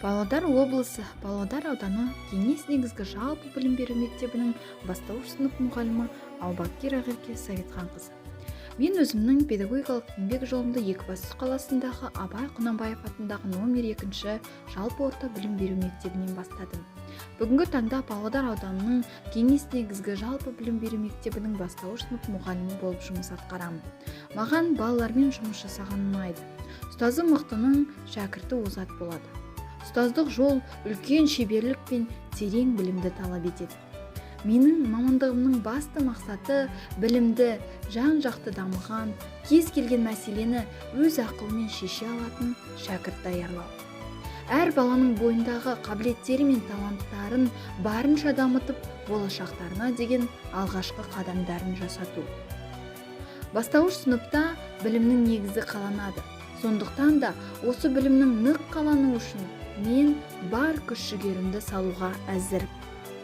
Павлодар облысы, Павлодар ауданы Кеңес негізгі жалпы білім беру мектебінің бастауыш сынып мұғалімі Аубакир Ақерке Советханқызы. Мен өзімнің педагогикалық еңбек жолымды Екібастұз қаласындағы Абай Құнанбаев атындағы номер 2 жалпы орта білім беру мектебінен бастадым. Бүгінгі таңда Павлодар ауданының Кеңес негізгі жалпы білім беру мектебінің бастауыш сынып мұғалімі болып жұмыс атқарамын. Маған балалармен жұмыс жасаған ұнайды. Ұстазы мықтының шәкірті озат болады. Ұстаздық жол үлкен шеберлік пен терең білімді талап етеді. Менің мамандығымның басты мақсаты білімді, жан-жақты дамыған, кез келген мәселені өз ақылымен шеше алатын шәкірт даярлау. Әр баланың бойындағы қабілеттері мен таланттарын барынша дамытып, болашақтарына деген алғашқы қадамдарын жасату. Бастауыш сыныпта білімнің негізі қаланады. Сондықтан да осы білімнің нық қалану үшін мен бар күш-жігерімді салуға әзір.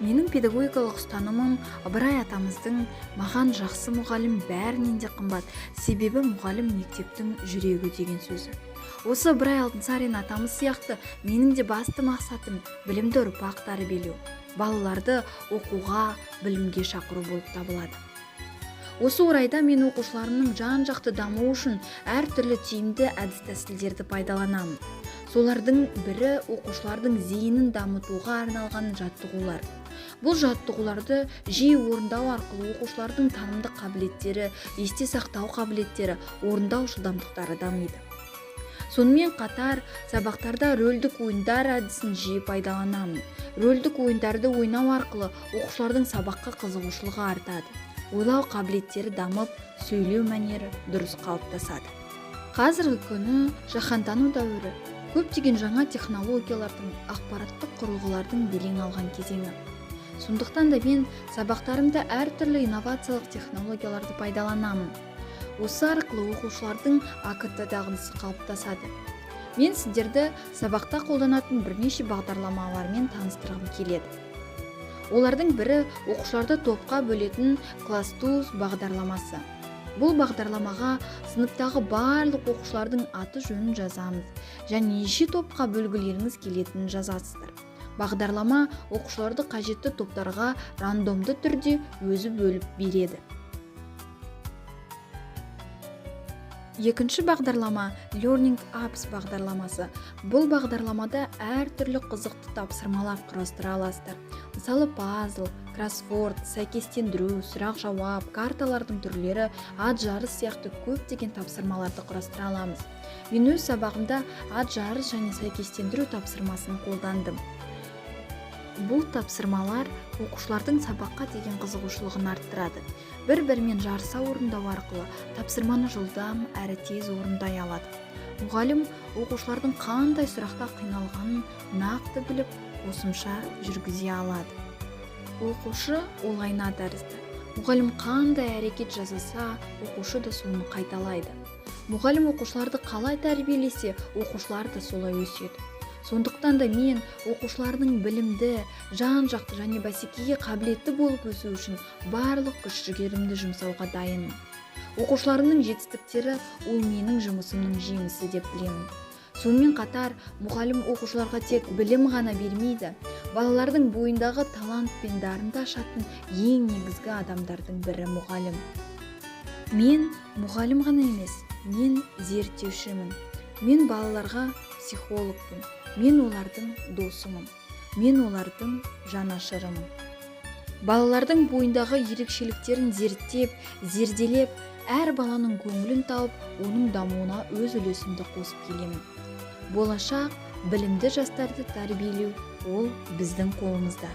Менің педагогикалық ұстанымым Ыбырай атамыздың "Маған жақсы мұғалім бәрінен де қымбат, себебі мұғалім мектептің жүрегі" деген сөзі. Осы Ыбырай Алтынсарин атамыз сияқты менің де басты мақсатым білімді ұрпақ тәрбиелеу, балаларды оқуға, білімге шақыру болып табылады. Осы орайда мен оқушыларымның жан-жақты дамуы үшін әртүрлі тиімді әдіс-тәсілдерді пайдаланамын. Солардың бірі оқушылардың зейінін дамытуға арналған жаттығулар. Бұл жаттығуларды жиі орындау арқылы оқушылардың танымдық қабілеттері, есте сақтау қабілеттері, орындау жылдамдықтары дамиды. Сонымен қатар сабақтарда рөлдік ойындар әдісін жиі пайдаланамын. Рөлдік ойындарды ойнау арқылы оқушылардың сабаққа қызығушылығы артады. Ойлау қабілеттері дамып, сөйлеу мәнері дұрыс қалыптасады. Қазіргі күні жаһандану дәуірі, көптеген жаңа технологиялардың, ақпараттық құрылғылардың белең алған кезеңі. Сондықтан да мен сабақтарымда әртүрлі инновациялық технологияларды пайдаланамын. Осы арқылы оқушылардың АКТ дағдысы қалыптасады. Мен сіздерді сабақта қолданатын бірнеше бағдарламалармен таныстырғым келеді. Олардың бірі оқушыларды топқа бөлетін класс-туз бағдарламасы. Бұл бағдарламаға сыныптағы барлық оқушылардың аты жөнін жазамыз және неше топқа бөлгілеріңіз келетінін жазасыздар. Бағдарлама оқушыларды қажетті топтарға рандомды түрде өзі бөліп береді. Екінші бағдарлама Learning Apps бағдарламасы. Бұл бағдарламада әртүрлі қызықты тапсырмалар құрастыра аласыздар. Мысалы пазл, кроссворд, сәйкестендіру, сұрақ-жауап, карталардың түрлері, ат жарыс сияқты көптеген тапсырмаларды құрастыра аламыз. Мен өз сабағымда ат жарыс және сәйкестендіру тапсырмасын қолдандым. Бұл тапсырмалар оқушылардың сабаққа деген қызығушылығын арттырады. Бір-бірімен жарыса орындау арқылы тапсырманы жылдам әрі тез орындай алады. Мұғалім оқушылардың қандай сұрақта қиналғанын нақты біліп, қосымша жүргізе алады. Оқушы олайна тәрізді. Мұғалім қандай әрекет жасаса, оқушы да соны қайталайды. Мұғалім оқушыларды қалай тәрбиелесе, оқушылар да солай өседі. Сондықтан да мен оқушылардың білімді, жан-жақты және бәсекеге қабілетті болып өсу үшін барлық күш-жігерімді жұмсауға дайынмын. Оқушыларымның жетістіктері ол менің жұмысымның жемісі деп білемін. Сонымен қатар мұғалім оқушыларға тек білім ғана бермейді, балалардың бойындағы талант пен дарынды ашатын ең негізгі адамдардың бірі мұғалім. Мен мұғалім ғана емес, мен зерттеушімін. Мен балаларға психологпын. Мен олардың досымын. Мен олардың жанашырымын. Балалардың бойындағы ерекшеліктерін зерттеп, зерделеп, әр баланың көңілін тауып, оның дамуына өз үлесімді қосып келемін. Болашақ білімді жастарды тәрбиелеу ол біздің қолымызда.